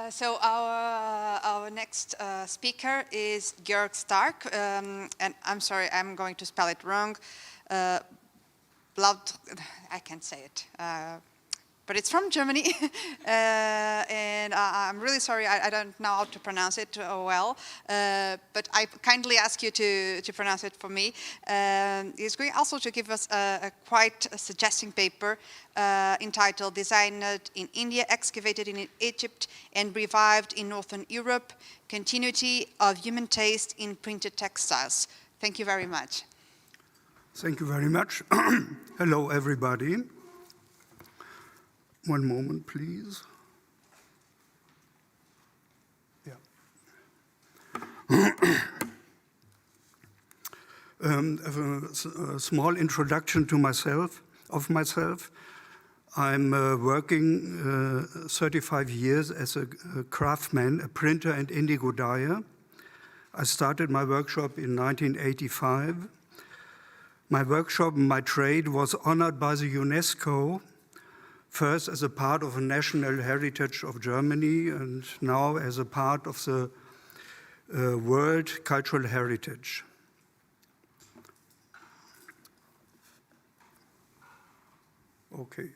So our next speaker is Georg, and I'm sorry, I'm going to spell it wrong. I can't say it, but it's from Germany, and I'm really sorry, I don't know how to pronounce it well, but I kindly ask you to pronounce it for me. He's going also to give us a quite suggesting paper entitled Designed in India, Excavated in Egypt, and Revived in Northern Europe, Continuity of Human Taste in Printed Textiles. Thank you very much. Thank you very much. Hello, everybody. One moment, please. Yeah. A small introduction to myself. I'm working 35 years as a craftsman, a printer and indigo dyer. I started my workshop in 1985. My workshop, my trade, was honored by the UNESCO, first as a part of a national heritage of Germany, and now as a part of the world cultural heritage. Okay.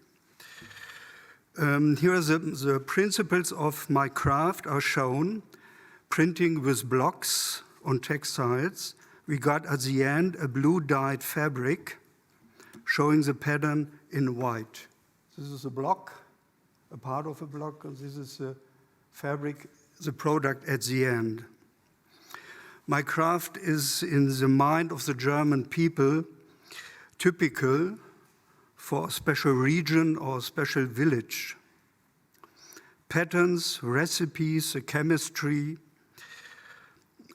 Here are the principles of my craft are shown. Printing with blocks on textiles. We got at the end a blue dyed fabric showing the pattern in white. This is a block, a part of a block, and this is the fabric, the product at the end. My craft is in the mind of the German people typical for a special region or a special village. Patterns, recipes, the chemistry,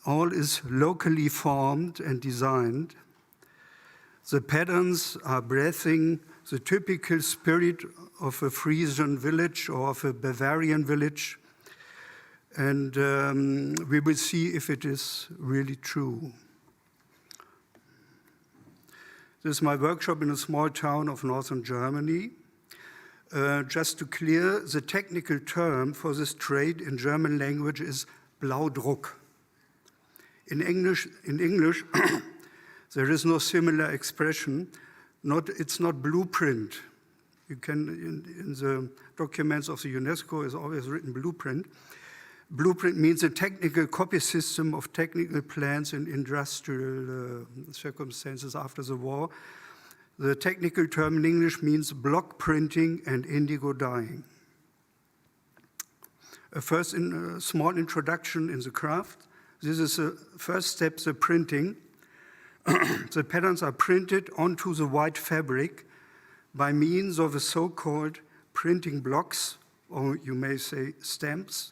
all is locally formed and designed. The patterns are breathing the typical spirit of a Frisian village or of a Bavarian village, and we will see if it is really true. This is my workshop in a small town of northern Germany. Just to clear, the technical term for this trade in German language is Blaudruck. In English, there is no similar expression. It's not blueprint. You can, in the documents of the UNESCO, is always written blueprint. Blueprint means a technical copy system of technical plans in industrial circumstances after the war. The technical term in English means block printing and indigo dyeing. A small introduction in the craft. This is the first step, the printing. The patterns are printed onto the white fabric by means of a so-called printing blocks, or you may say stamps,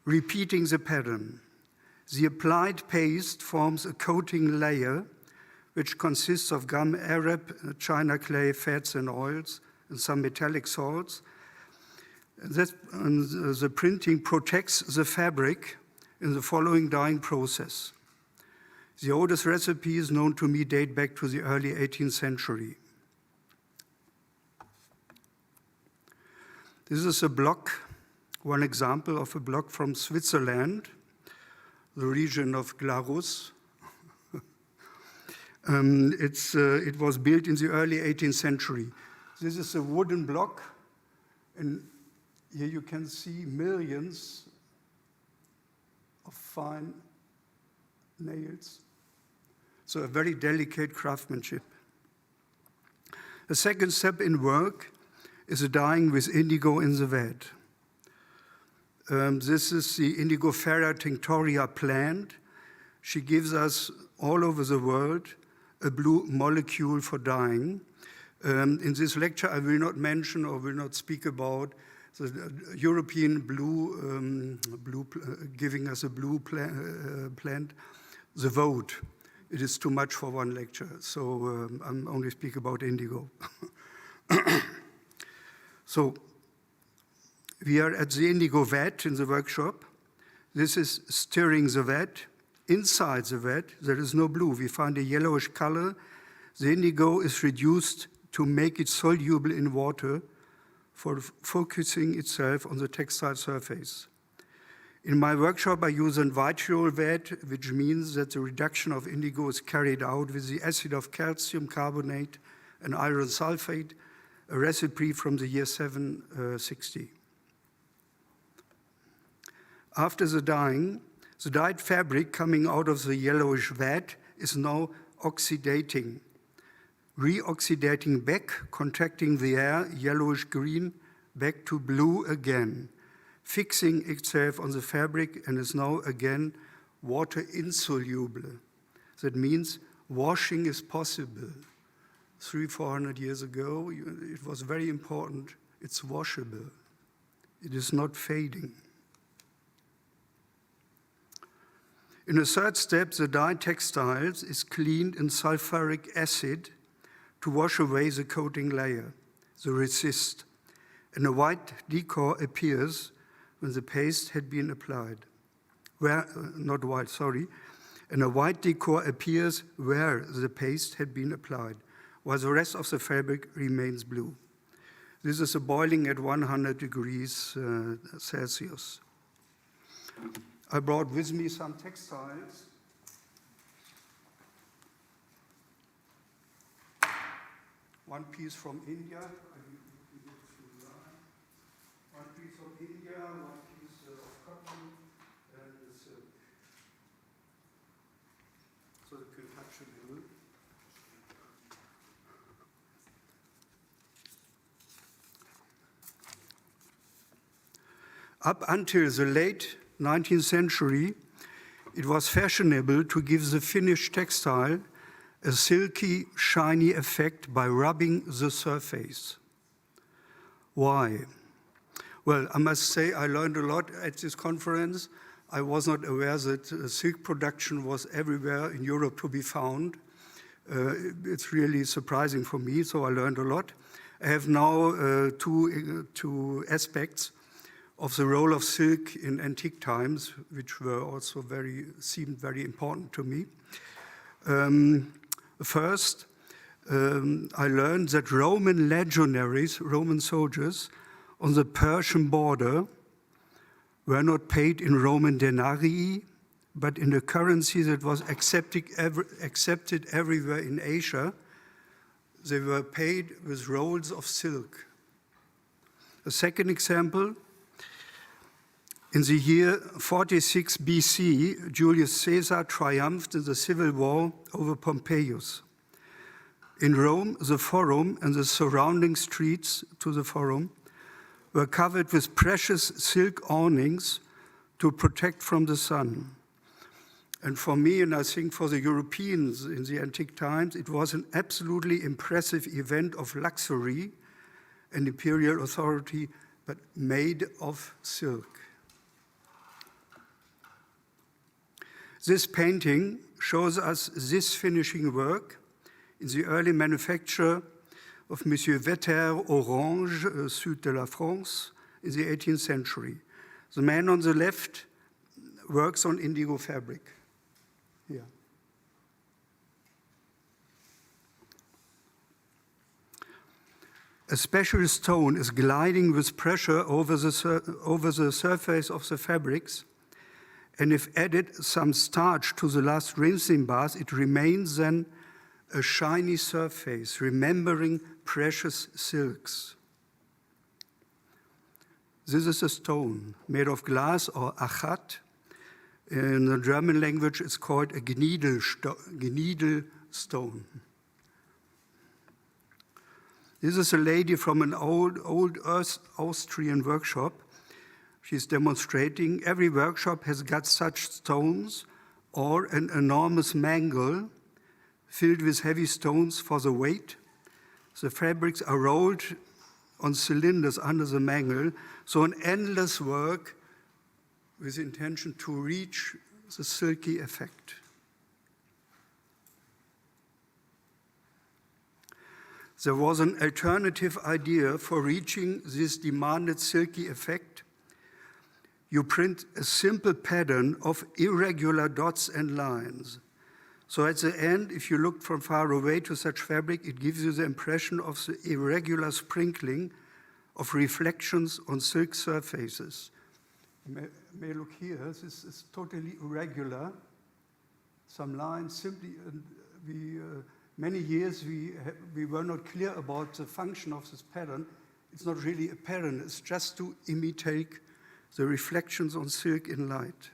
repeating the pattern. The applied paste forms a coating layer which consists of gum arabe, china clay, fats and oils, and some metallic salts. The printing protects the fabric in the following dyeing process. The oldest recipes known to me date back to the early 18th century. This is a block, one example of a block from Switzerland, the region of Glarus. It was built in the early 18th century. This is a wooden block, and here you can see millions of fine nails. So a very delicate craftsmanship. The second step in work is the dyeing with indigo in the vat. This is the Indigofera tinctoria plant. She gives us all over the world a blue molecule for dyeing. In this lecture, I will not mention or will not speak about the European giving us a blue plant, the vote. It is too much for one lecture, so I'm only speak about indigo. So we are at the indigo vat in the workshop. This is stirring the vat. Inside the vat, there is no blue. We find a yellowish color. The indigo is reduced to make it soluble in water for focusing itself on the textile surface. In my workshop, I use an EuroWeb, which means that the reduction of indigo is carried out with the acid of calcium carbonate and iron sulfate, a recipe from the year 760. After the dyeing, the dyed fabric coming out of the yellowish vat is now oxidating, reoxidating back, contracting the air, yellowish green, back to blue again, fixing itself on the fabric and is now again water insoluble. That means washing is possible. 300-400 years ago, it was very important. It's washable. It is not fading. In a third step, the dyed textiles is cleaned in sulfuric acid to wash away the coating layer, the resist, and a white decor appears when the paste had been applied. And a white decor appears where the paste had been applied, while the rest of the fabric remains blue. This is a boiling at 100 degrees Celsius. I brought with me some textiles. One piece from India. One piece from India, one piece of cotton, and the silk. So you can touch a little. Up until the late 19th century, it was fashionable to give the finished textile a silky, shiny effect by rubbing the surface. Why? Well, I must say I learned a lot at this conference. I was not aware that silk production was everywhere in Europe to be found. It's really surprising for me, so I learned a lot. I have now two aspects of the role of silk in antique times, which were also seemed very important to me. First, I learned that Roman legionaries, Roman soldiers, on the Persian border were not paid in Roman denarii, but in a currency that was accepted everywhere in Asia. They were paid with rolls of silk. A second example, in the year 46 BC, Julius Caesar triumphed in the civil war over Pompeius. In Rome, the Forum and the surrounding streets to the Forum were covered with precious silk awnings to protect from the sun. And for me, and I think for the Europeans in the antique times, it was an absolutely impressive event of luxury and imperial authority, but made of silk. This painting shows us this finishing work in the early manufacture of Monsieur Vetter Orange, Sud de la France, in the 18th century. The man on the left works on indigo fabric. Here. A special stone is gliding with pressure over the surface of the fabrics, and if added some starch to the last rinsing bath, it remains then a shiny surface, remembering precious silks. This is a stone made of glass or achat. In the German language, it's called a Gniedel stone. This is a lady from an old Austrian workshop. She's demonstrating every workshop has got such stones or an enormous mangle filled with heavy stones for the weight. The fabrics are rolled on cylinders under the mangle, so an endless work with intention to reach the silky effect. There was an alternative idea for reaching this demanded silky effect. You print a simple pattern of irregular dots and lines. So at the end, if you look from far away to such fabric, it gives you the impression of the irregular sprinkling of reflections on silk surfaces. You may look here, this is totally irregular. Some lines simply, many years we were not clear about the function of this pattern. It's not really a pattern, it's just to imitate the reflections on silk in light.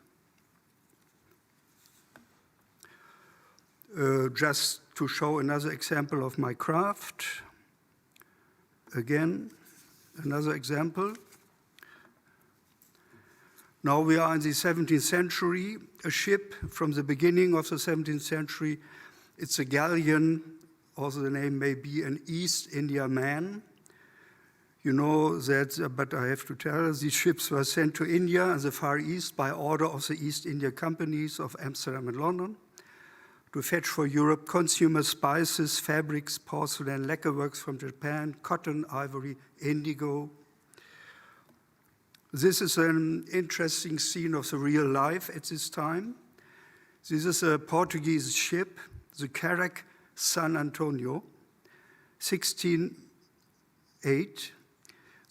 Just to show another example of my craft. Again, another example. Now we are in the 17th century, a ship from the beginning of the 17th century. It's a galleon, also the name may be an East India man. You know that, but I have to tell, these ships were sent to India and the Far East by order of the East India companies of Amsterdam and London to fetch for Europe consumer spices, fabrics, porcelain, lacquerworks from Japan, cotton, ivory, indigo. This is an interesting scene of the real life at this time. This is a Portuguese ship, the Carrack San Antonio, 1608.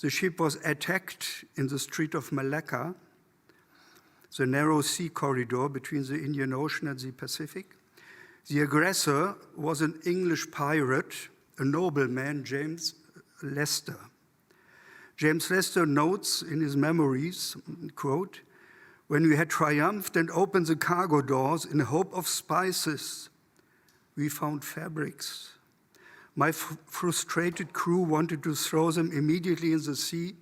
The ship was attacked in the Strait of Malacca, the narrow sea corridor between the Indian Ocean and the Pacific. The aggressor was an English pirate, a nobleman, James Lester. James Lester notes in his memories, quote, "When we had triumphed and opened the cargo doors in hope of spices, we found fabrics. My frustrated crew wanted to throw them immediately in the sea,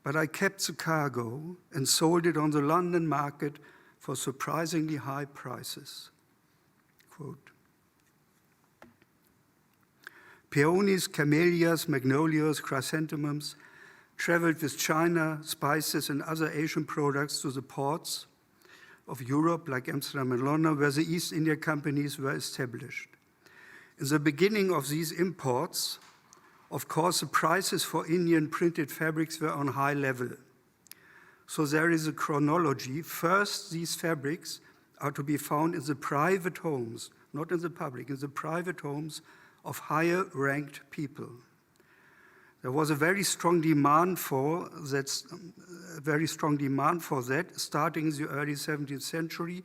but I kept the cargo and sold it on the London market for surprisingly high prices." Quote. Peonies, camellias, magnolias, chrysanthemums traveled with China, spices, and other Asian products to the ports of Europe, like Amsterdam and London, where the East India companies were established. In the beginning of these imports, of course, the prices for Indian printed fabrics were on high level. So there is a chronology. First, these fabrics are to be found in the private homes, not in the public, in the private homes of higher ranked people. There was a very strong demand for that, starting in the early 17th century.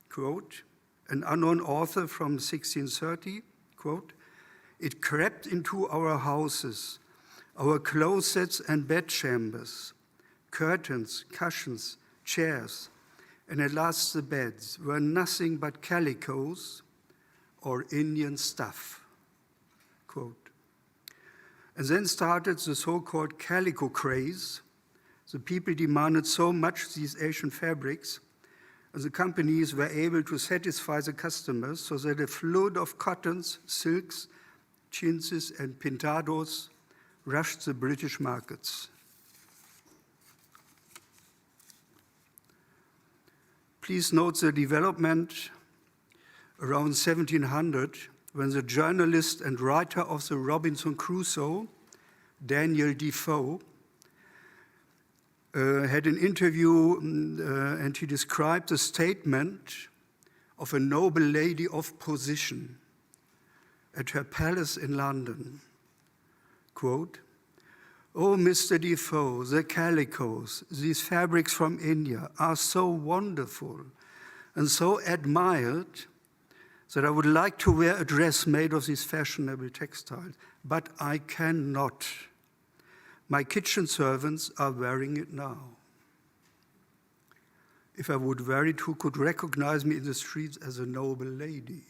Quote, an unknown author from 1630, quote, "It crept into our houses, our closets and bedchambers, curtains, cushions, chairs, and at last the beds were nothing but calicos or Indian stuff." Quote. And then started the so-called calico craze. The people demanded so much these Asian fabrics, and the companies were able to satisfy the customers so that a flood of cottons, silks, chintzes, and pintados rushed the British markets. Please note the development around 1700, when the journalist and writer of the Robinson Crusoe, Daniel Defoe, had an interview and he described the statement of a noble lady of position at her palace in London. Quote, "Oh, Mr. Defoe, the calicos, these fabrics from India are so wonderful and so admired that I would like to wear a dress made of these fashionable textiles, but I cannot. My kitchen servants are wearing it now. If I would wear it, who could recognize me in the streets as a noble lady?"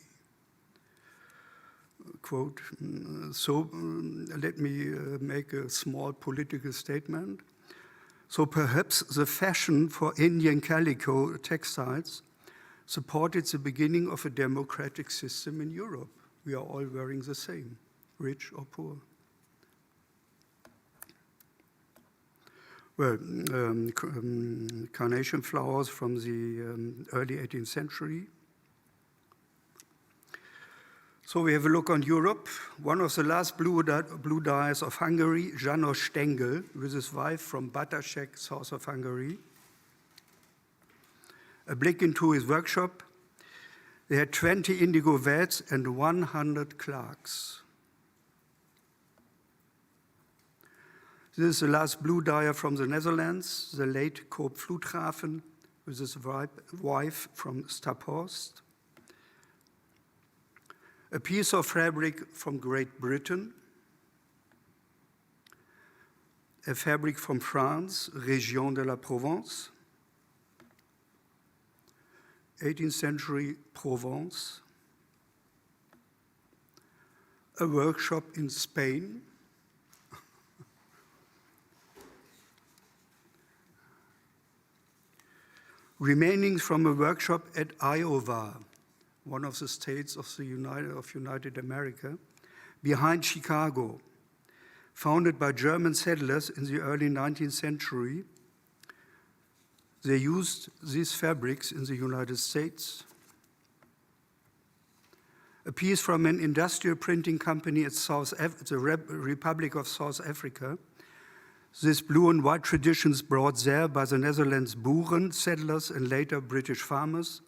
Quote, let me make a small political statement. So perhaps the fashion for Indian calico textiles supported the beginning of a democratic system in Europe. We are all wearing the same, rich or poor. Well, carnation flowers from the early 18th century. So we have a look on Europe. One of the last blue dyes of Hungary, János Stengel, with his wife from Batassek, south of Hungary. A blick into his workshop. They had 20 indigo vats and 100 clerks. This is the last blue dyer from the Netherlands, the late Koop Vloedgraven, with his wife from Staphorst. A piece of fabric from Great Britain, a fabric from France, Région de la Provence, 18th century Provence, a workshop in Spain, remainings from a workshop at Iowa, one of the states of the United America, behind Chicago, founded by German settlers in the early 19th century. They used these fabrics in the United States. A piece from an industrial printing company at the Republic of South Africa. These blue and white traditions brought there by the Netherlands Boeren, settlers, and later British farmers.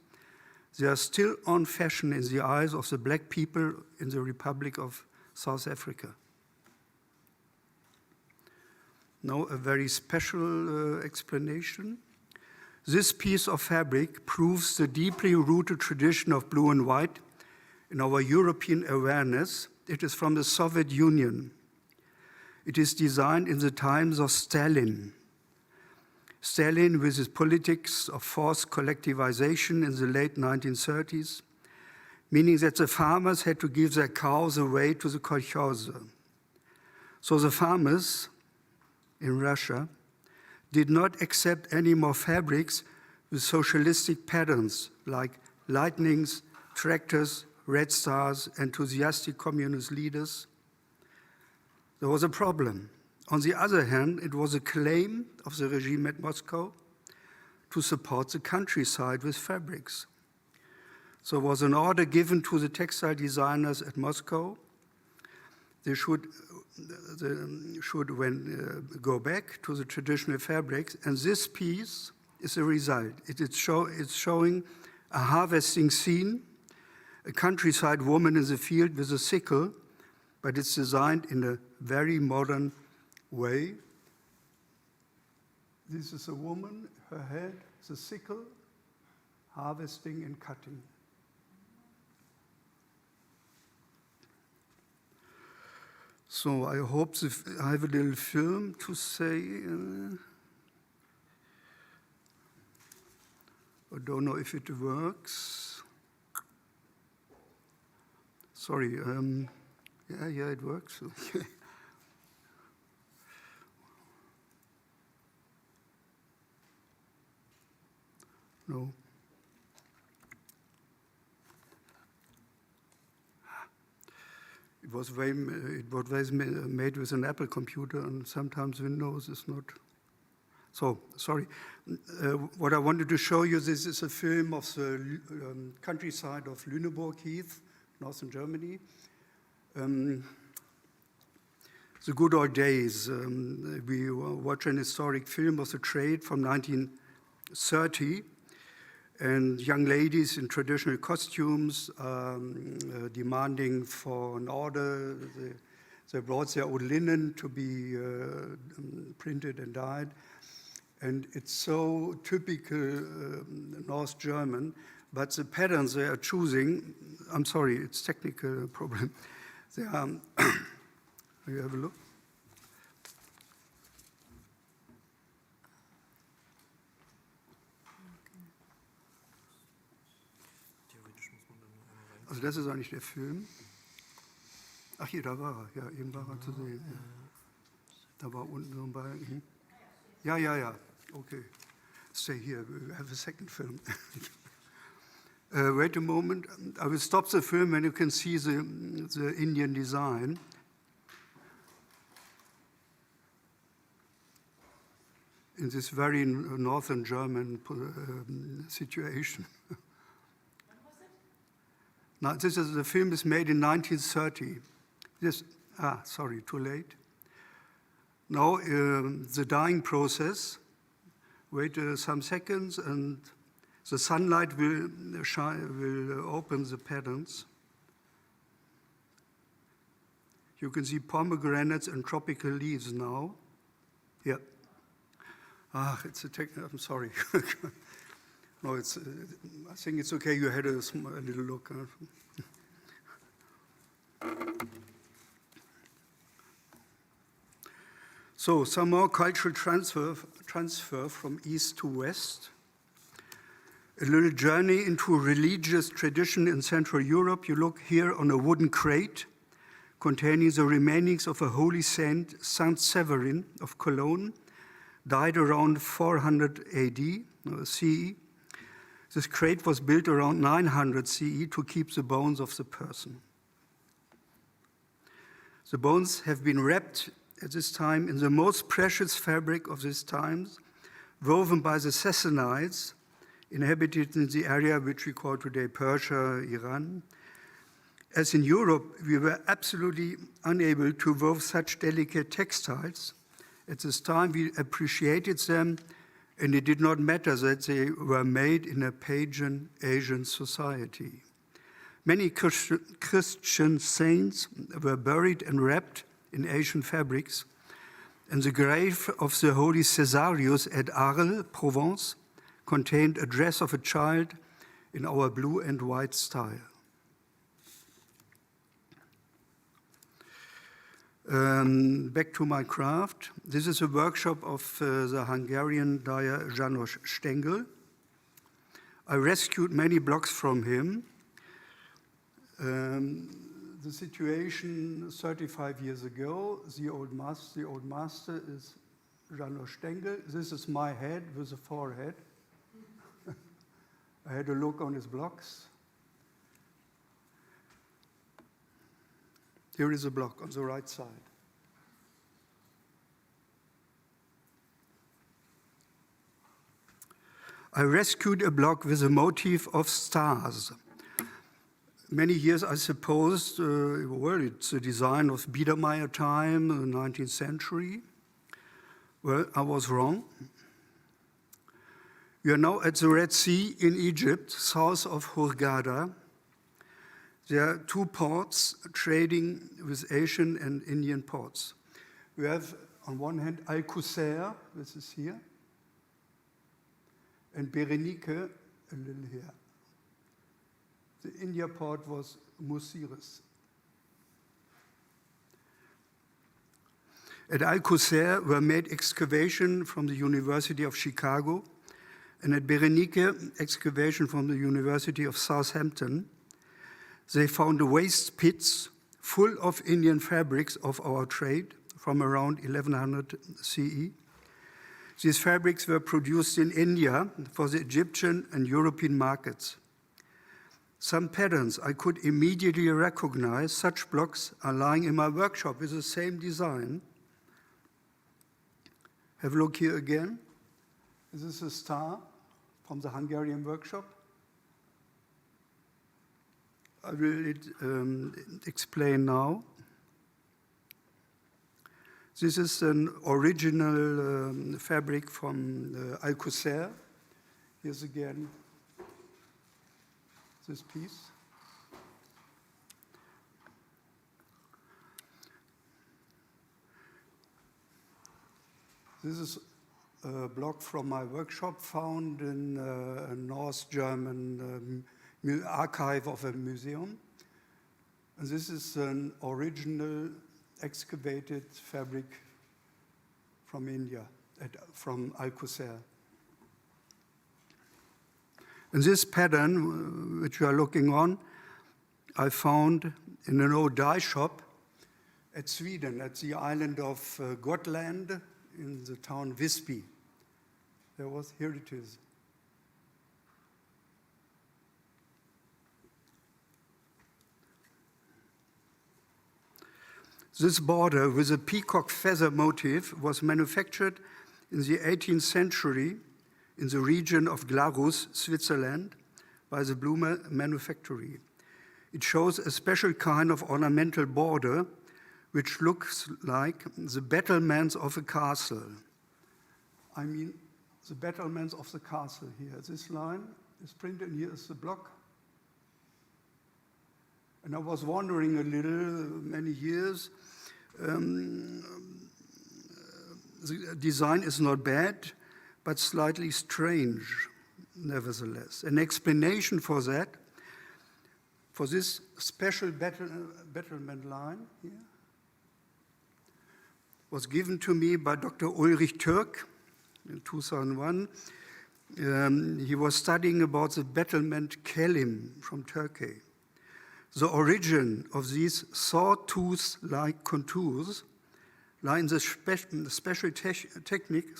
They are still on fashion in the eyes of the black people in the Republic of South Africa. Now a very special explanation. This piece of fabric proves the deeply rooted tradition of blue and white in our European awareness. It is from the Soviet Union. It is designed in the times of Stalin. Stalin, with his politics of forced collectivization in the late 1930s, meaning that the farmers had to give their cows away to the kolkhoz. So the farmers in Russia did not accept any more fabrics with socialistic patterns like lightnings, tractors, red stars, enthusiastic communist leaders. There was a problem. On the other hand, it was a claim of the regime at Moscow to support the countryside with fabrics. So it was an order given to the textile designers at Moscow. They should go back to the traditional fabrics, and this piece is a result. It's showing a harvesting scene, a countryside woman in the field with a sickle, but it's designed in a very modern way. This is a woman, her head, the sickle, harvesting and cutting. So I hope I have a little film to say. I don't know if it works. Sorry. Yeah, it works. Okay. No. It was made with an Apple computer, and sometimes Windows is not. So, sorry. What I wanted to show you, this is a film of the countryside of Lüneburg Heath, northern Germany. The good old days. We watch an historic film of the trade from 1930, and young ladies in traditional costumes demanding for an order. They brought their own linen to be printed and dyed. And it's so typical North German, but the patterns they are choosing, I'm sorry, it's technical problem. They are, you have a look? Also das ist eigentlich der Film. Ach hier, da war er. Ja, eben war er zu sehen. Ja. Da war unten so ein Balken. Ja. Okay. Stay here. We have a second film. Wait a moment. I will stop the film when you can see the Indian design. In this very northern German situation. Now, the film is made in 1930. Sorry, too late. Now, the dyeing process, wait some seconds, and the sunlight will open the patterns. You can see pomegranates and tropical leaves now. Yeah. It's a I'm sorry. No, I think it's okay. You had a little look. So, some more cultural transfer from east to west. A little journey into a religious tradition in Central Europe. You look here on a wooden crate containing the remainings of a holy saint, Saint Severin of Cologne, died around 400 AD, CE. This crate was built around 900 CE to keep the bones of the person. The bones have been wrapped at this time in the most precious fabric of these times, woven by the Sassanides, inhabited in the area which we call today Persia, Iran. As in Europe, we were absolutely unable to weave such delicate textiles. At this time, we appreciated them, and it did not matter that they were made in a pagan Asian society. Many Christian saints were buried and wrapped in Asian fabrics, and the grave of the holy Caesarius at Arles, Provence, contained a dress of a child in our blue and white style. Back to my craft. This is a workshop of the Hungarian dyer János Stengel. I rescued many blocks from him. The situation 35 years ago, the old master is János Stengel. This is my head with a forehead. I had a look on his blocks. Here is a block on the right side. I rescued a block with a motif of stars. Many years I supposed, well, it's a design of Biedermeier time, the 19th century. Well, I was wrong. We are now at the Red Sea in Egypt, south of Hurghada. There are two ports trading with Asian and Indian ports. We have, on one hand, Al-Qusair, this is here, and Berenike, a little here. The India port was Musiris. At Al-Qusair were made excavation from the University of Chicago, and at Berenike, excavation from the University of Southampton. They found waste pits full of Indian fabrics of our trade from around 1100 CE. These fabrics were produced in India for the Egyptian and European markets. Some patterns I could immediately recognize. Such blocks are lying in my workshop with the same design. Have a look here again. This is a star from the Hungarian workshop. I will explain now. This is an original fabric from Al-Qusair. Here's again this piece. This is a block from my workshop found in a North German archive of a museum. And this is an original excavated fabric from India, from Al-Qusair. And this pattern, which you are looking on, I found in an old dye shop at Sweden, at the island of Gotland, in the town Visby. Here it is. This border with a peacock feather motif was manufactured in the 18th century in the region of Glarus, Switzerland, by the Blume Manufactory. It shows a special kind of ornamental border which looks like the battlements of a castle. I mean, the battlements of the castle here. This line is printed, and here is the block. And I was wondering a little, many years, the design is not bad, but slightly strange, nevertheless. An explanation for that, for this special battlement line here, was given to me by Dr. Ulrich Türk in 2001. He was studying about the battlement kelim from Turkey. The origin of these sawtooth-like contours lie in the special technique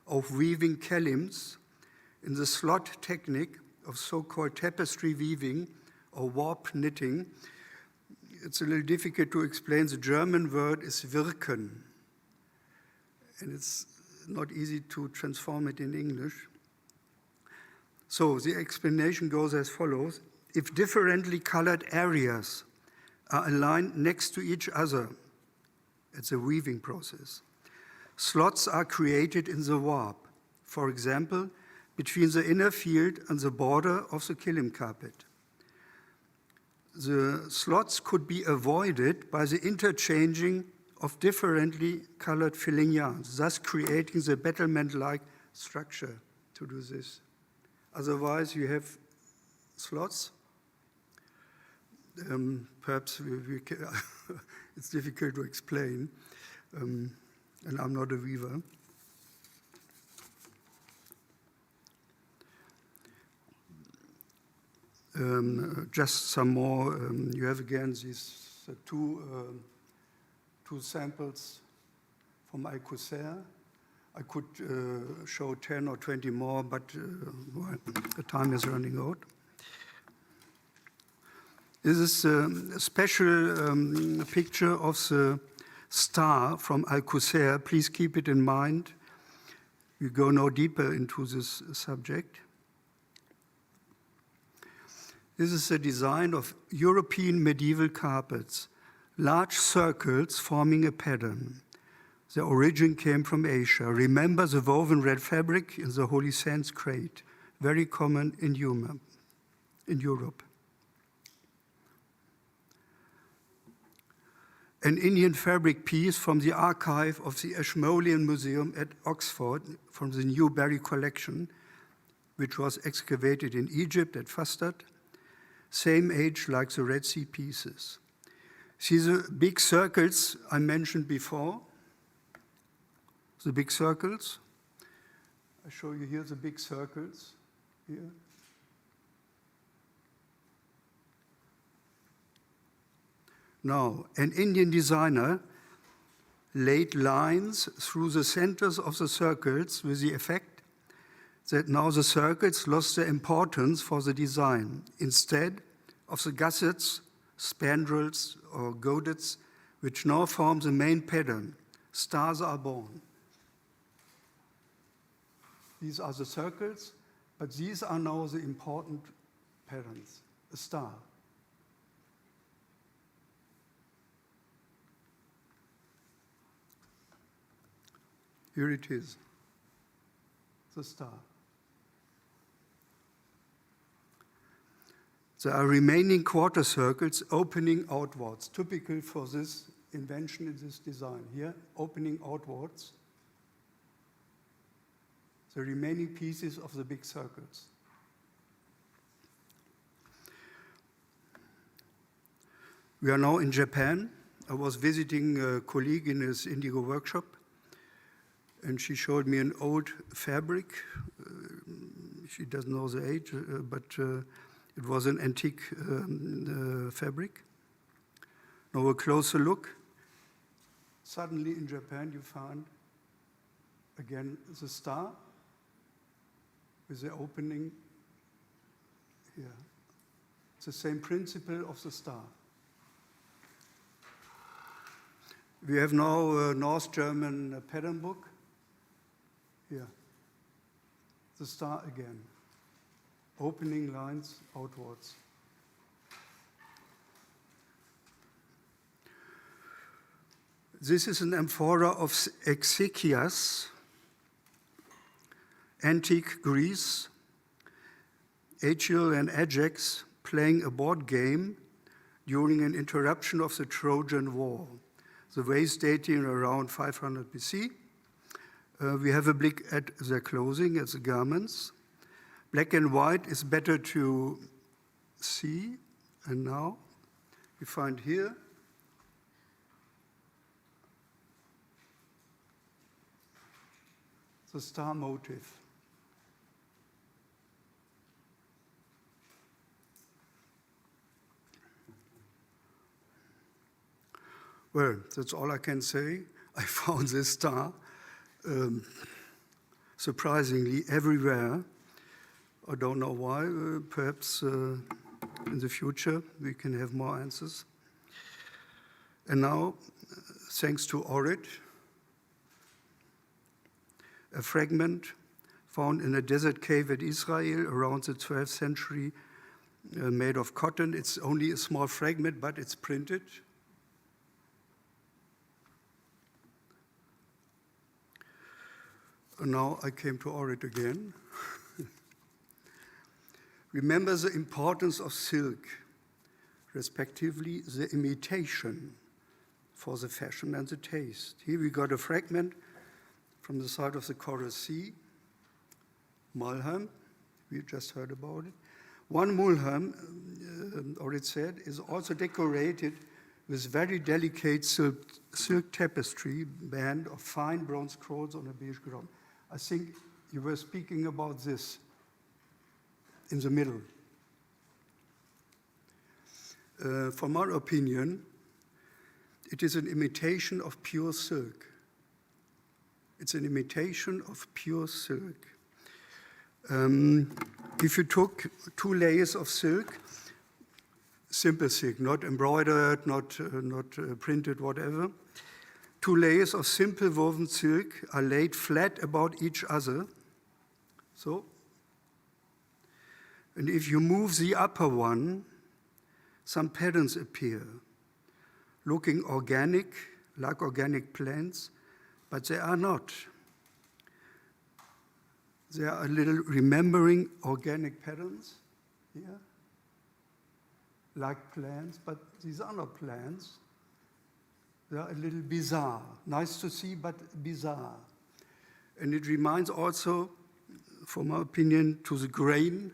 of weaving kelims, in the slot technique of so-called tapestry weaving or warp knitting. It's a little difficult to explain. The German word is wirken, and it's not easy to transform it in English. So the explanation goes as follows. If differently colored areas are aligned next to each other, it's a weaving process, slots are created in the warp, for example, between the inner field and the border of the kilim carpet. The slots could be avoided by the interchanging of differently colored filling yarns, thus creating the battlement-like structure to do this. Otherwise, you have slots. Perhaps it's difficult to explain, and I'm not a weaver. Just some more. You have again these two samples from Alcocer. I could show 10 or 20 more, but well, the time is running out. This is a special picture of the star from Alcocer. Please keep it in mind. We go no deeper into this subject. This is a design of European medieval carpets, large circles forming a pattern. The origin came from Asia. Remember the woven red fabric in the Holy Sands crate, very common in Europe. An Indian fabric piece from the archive of the Ashmolean Museum at Oxford from the Newberry collection, which was excavated in Egypt at Fastad, same age like the Red Sea pieces. See the big circles I mentioned before? The big circles. I show you here the big circles here. Now, an Indian designer laid lines through the centers of the circles with the effect that now the circles lost their importance for the design. Instead of the gussets, spandrels, or godets, which now form the main pattern, stars are born. These are the circles, but these are now the important patterns, a star. Here it is, the star. There are remaining quarter circles opening outwards, typical for this invention in this design. Here, opening outwards, the remaining pieces of the big circles. We are now in Japan. I was visiting a colleague in his indigo workshop, and she showed me an old fabric. She doesn't know the age, but it was an antique fabric. Now a closer look. Suddenly in Japan you find, again, the star with the opening here. It's the same principle of the star. We have now a North German pattern book. Here, the star again, opening lines outwards. This is an amphora of Exekias, antique Greece, Achill and Ajax playing a board game during an interruption of the Trojan War. the waste dating around 500 BC. We have a look at their clothing, at the garments. Black and white is better to see, and now we find here the star motif. Well, that's all I can say. I found this star surprisingly everywhere. I don't know why. Perhaps in the future we can have more answers. And now, thanks to Orit, a fragment found in a desert cave at Israel around the 12th century, made of cotton. It's only a small fragment, but it's printed. And now I came to Orit again. Remember the importance of silk, respectively the imitation for the fashion and the taste. Here we got a fragment from the side of the Coral Sea, Mulham, we just heard about it. One Mulham, Orit said, is also decorated with very delicate silk tapestry band of fine bronze scrolls on a beige ground. I think you were speaking about this in the middle. For my opinion, it is an imitation of pure silk. It's an imitation of pure silk. If you took 2 layers of silk, simple silk, not embroidered, not printed, whatever, 2 layers of simple woven silk are laid flat about each other. So, and if you move the upper one, some patterns appear, looking organic, like organic plants, but they are not. They are a little remembering organic patterns here, like plants, but these are not plants. They are a little bizarre. Nice to see, but bizarre. And it reminds also, from my opinion, to the grain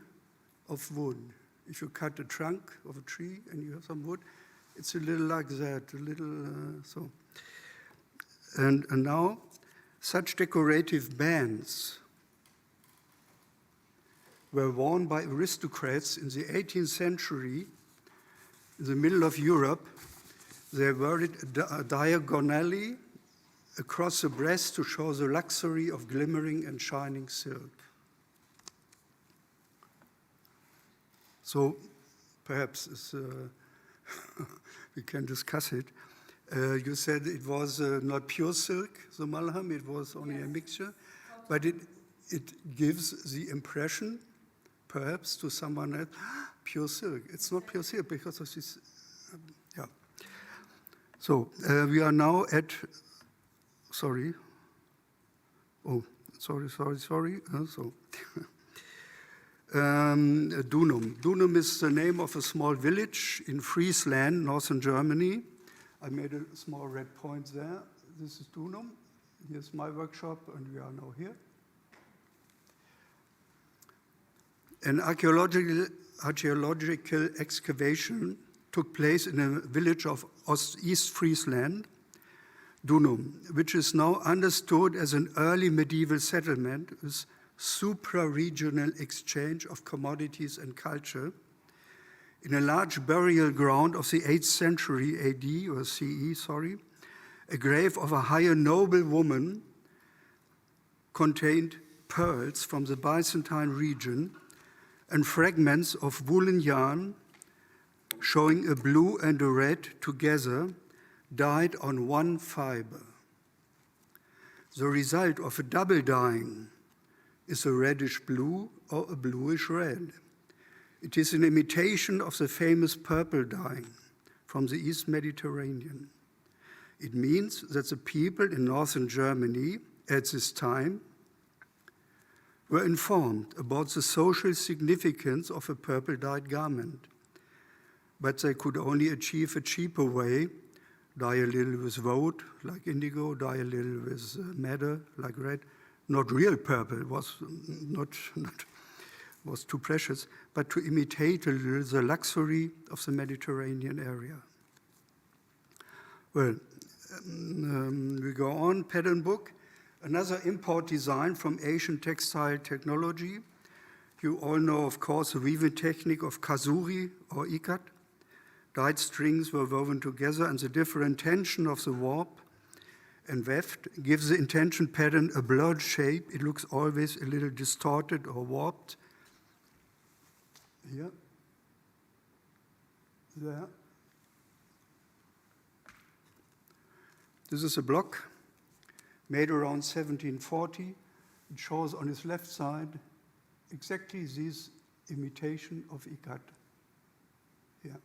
of wood. If you cut a trunk of a tree and you have some wood, it's a little like that, a little so. And now, such decorative bands were worn by aristocrats in the 18th century in the middle of Europe. They wore it diagonally across the breast to show the luxury of glimmering and shining silk. So perhaps we can discuss it. You said it was not pure silk, the Mulham, it was only a mixture, but it gives the impression, perhaps to someone else, pure silk. It's not pure silk because of this, yeah. So we are now at, sorry. Oh, sorry. Dunum. Dunum is the name of a small village in Friesland, northern Germany. I made a small red point there. This is Dunum. Here's my workshop, and we are now here. An archaeological excavation took place in a village of East Friesland, Dunum, which is now understood as an early medieval settlement with supra-regional exchange of commodities and culture in a large burial ground of the 8th century AD, or CE, sorry. A grave of a higher noble woman contained pearls from the Byzantine region and fragments of woolen yarn showing a blue and a red together, dyed on one fiber. The result of a double dyeing is a reddish blue or a bluish red. It is an imitation of the famous purple dyeing from the East Mediterranean. It means that the people in northern Germany at this time were informed about the social significance of a purple dyed garment, but they could only achieve a cheaper way dye a little with woad, like indigo, dye a little with madder, like red. Not real purple, it was was too precious, but to imitate a little the luxury of the Mediterranean area. Well, we go on, pattern book. Another import design from Asian textile technology. You all know, of course, the weaving technique of kazuri or ikat. Dyed strings were woven together, and the different tension of the warp and weft gives the intention pattern a blurred shape. It looks always a little distorted or warped. Here, there. This is a block made around 1740. It shows on its left side exactly this imitation of ikat. Here.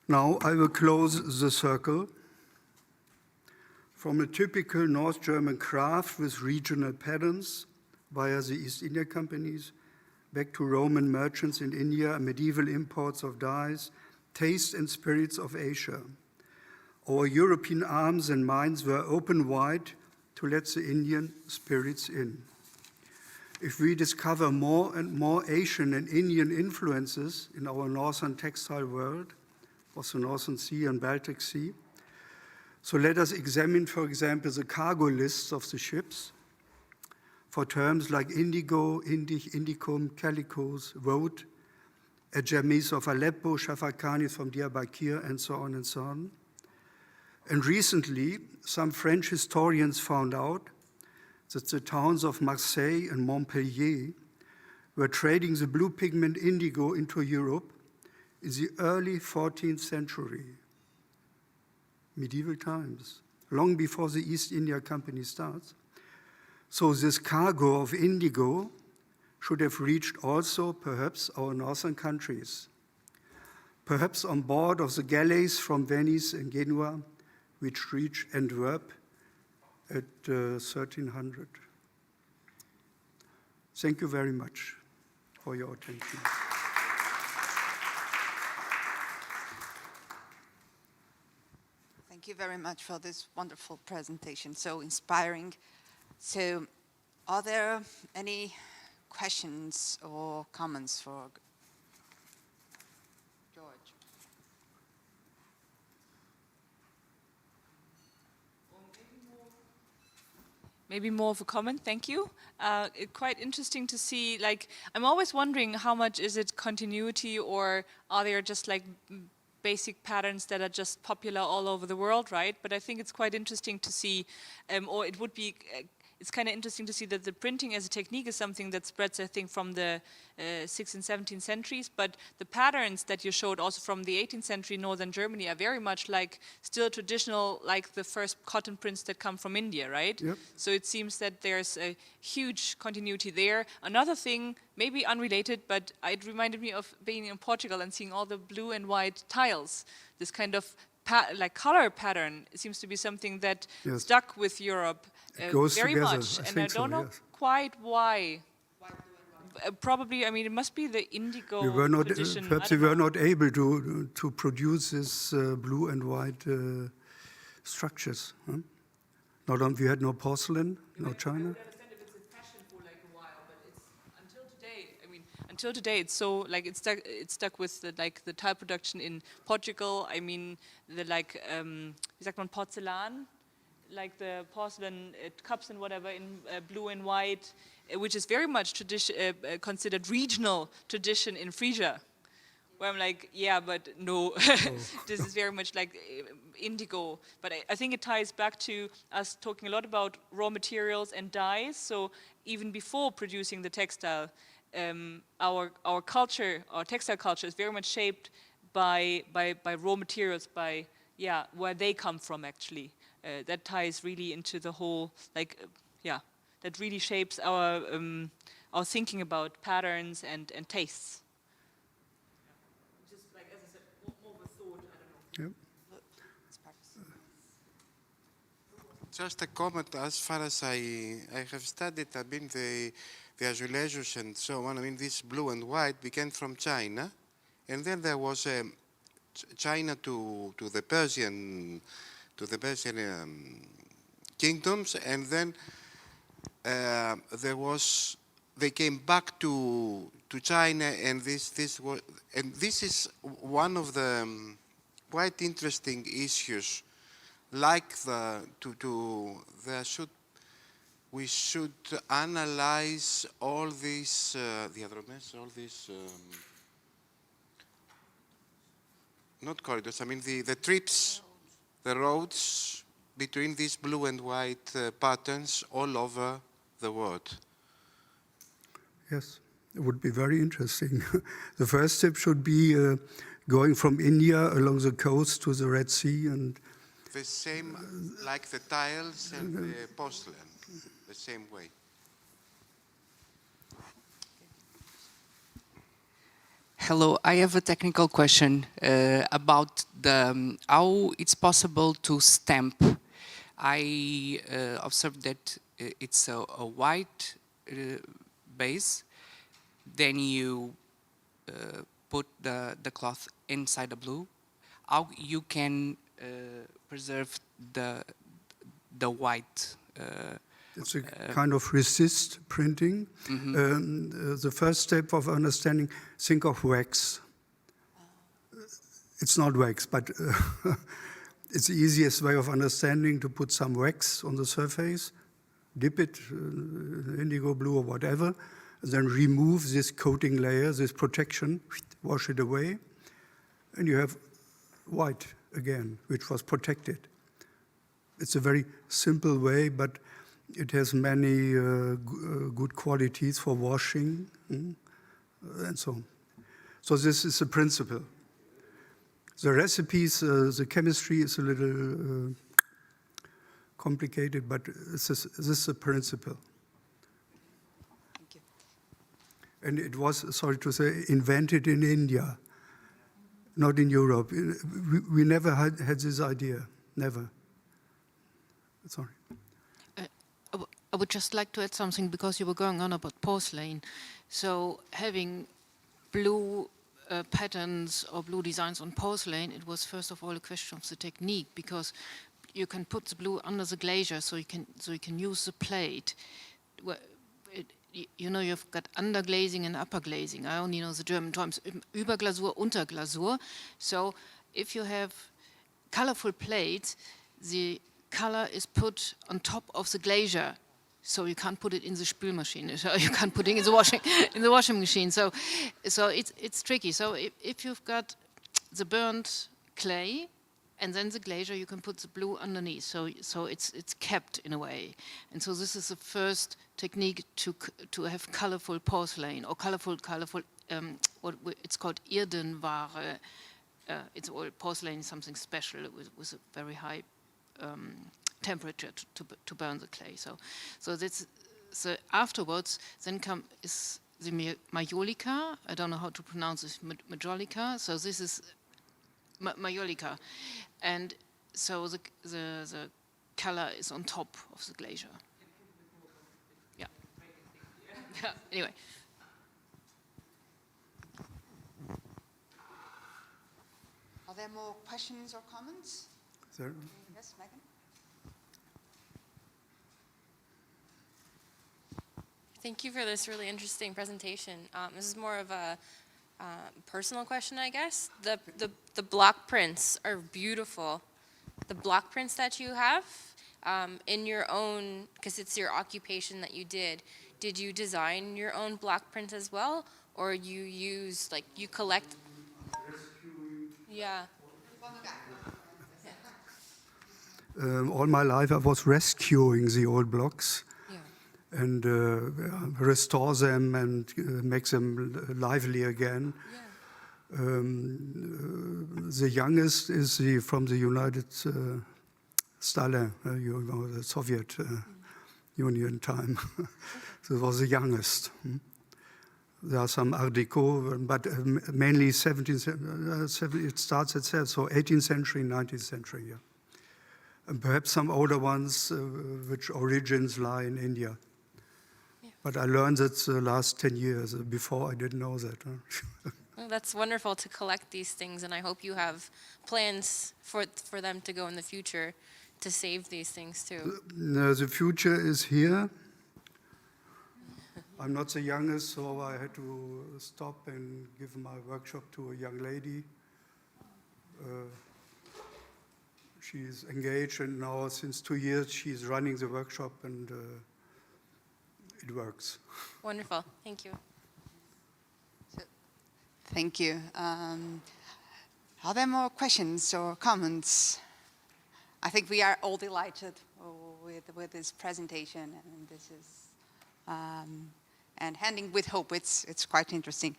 Now I will close the circle. From a typical North German craft with regional patterns via the East India companies, back to Roman merchants in India, medieval imports of dyes, taste and spirits of Asia. Our European arms and minds were open wide to let the Indian spirits in. If we discover more and more Asian and Indian influences in our northern textile world, of the Northern Sea and Baltic Sea, so let us examine, for example, the cargo lists of the ships for terms like indigo, indicum, calicos, woad, Ajamis of Aleppo, Shafakanis from Diyarbakir, and so on and so on. And recently, some French historians found out that the towns of Marseille and Montpellier were trading the blue pigment indigo into Europe in the early 14th century, medieval times, long before the East India Company starts. So this cargo of indigo should have reached also perhaps our northern countries, perhaps on board of the galleys from Venice and Genoa, which reached Antwerp at 1300. Thank you very much for your attention. Thank you very much for this wonderful presentation, so inspiring. So, are there any questions or comments for Georg? Maybe more of a comment, thank you. Quite interesting to see, like, I'm always wondering how much is it continuity, or are there just like basic patterns that are just popular all over the world, right? But I think it's quite interesting to see, or it would be, it's kind of interesting to see that the printing as a technique is something that spreads, I think, from the 16th and 17th centuries, but the patterns that you showed also from the 18th century Northern Germany are very much like still traditional, like the first cotton prints that come from India, right? Yep. So it seems that there's a huge continuity there. Another thing, maybe unrelated, but it reminded me of being in Portugal and seeing all the blue and white tiles, this kind of like color pattern. It seems to be something that stuck with Europe very together, much, and I don't know quite why. Probably, I mean, it must be the indigo tradition. Perhaps we were not able to produce this blue and white structures. Huh? We had no porcelain, no china. I would understand if it's a fashion for like a while, but it's until today. I mean, until today, it's so like it's stuck with the tile production in Portugal. I mean, the like wie sagt man, Porzellan, like the porcelain cups and whatever in blue and white, which is very much considered regional tradition in Frisia. Where I'm like, yeah, but no, this is very much like indigo. But I think it ties back to us talking a lot about raw materials and dyes. So even before producing the textile, our culture, our textile culture is very much shaped by raw materials, by where they come from actually. That ties really into the whole, that really shapes our thinking about patterns and tastes. Just like, as I said, more of a thought, I don't know. Yep. Just a comment, as far as I have studied, I mean, the azulejos and so on, I mean, this blue and white began from China, and then there was China to the Persian kingdoms, and then they came back to China, and this is one of the quite interesting issues. Like we should analyze all these not corridors. I mean the trips, the roads between these blue and white patterns all over the world. Yes, it would be very interesting. The first step should be going from India along the coast to the Red Sea, and the same like the tiles and the porcelain, the same way. Hello, I have a technical question about how it's possible to stamp. I observed that it's a white base, then you put the cloth inside the blue. How you can preserve the white? It's a kind of resist printing. The first step of understanding, think of wax. It's not wax, but it's the easiest way of understanding to put some wax on the surface, dip it, indigo blue or whatever, then remove this coating layer, this protection, wash it away, and you have white again, which was protected. It's a very simple way, but it has many good qualities for washing and so on. So this is the principle. The recipes, the chemistry is a little complicated, but this is the principle. Thank you. And it was, sorry to say, invented in India, not in Europe. We never had this idea, never. Sorry. I would just like to add something, because you were going on about porcelain. So having blue patterns or blue designs on porcelain, it was first of all a question of the technique, because you can put the blue under the glazier, so you can use the plate. You know, you've got underglazing and upper glazing. I only know the German terms, Überglasur, Unterglasur. So if you have colorful plates, the color is put on top of the glazier. So you can't put it in the Spülmaschine. So you can't put it in the washing machine. So it's tricky. So if you've got the burnt clay and then the glazier, you can put the blue underneath. So it's kept in a way. And so this is the first technique to have colorful porcelain or colorful. What it's called Irdenware. It's all porcelain is something special with a very high temperature to burn the clay. So that's afterwards. Then is the majolica. I don't know how to pronounce this. Majolica. So this is majolica, and so the color is on top of the glazier. Yeah. Yeah. Anyway. Are there more questions or comments? There. Yes, Megan? Thank you for this really interesting presentation. This is more of a personal question, I guess. The block prints are beautiful. The block prints that you have in your own, because it's your occupation that you did you design your own block prints as well? Or you use, like, you collect? Yeah. All my life I was rescuing the old blocks. And restore them and make them lively again. Yeah. The youngest is from the United Stalin, the Soviet Union time. So it was the youngest. There are some Art Deco, but mainly 17th, it starts at 18th century, 19th century, yeah. And perhaps some older ones which origins lie in India. But I learned that the last 10 years. Before, I didn't know that. Huh? Well, that's wonderful to collect these things, and I hope you have plans for them to go in the future to save these things too. The future is here. I'm not the youngest, so I had to stop and give my workshop to a young lady. She's engaged, and now since 2 years she's running the workshop, and it works. Wonderful. Thank you. Thank you. Are there more questions or comments? I think we are all delighted with this presentation, and this is and handing with hope. It's quite interesting.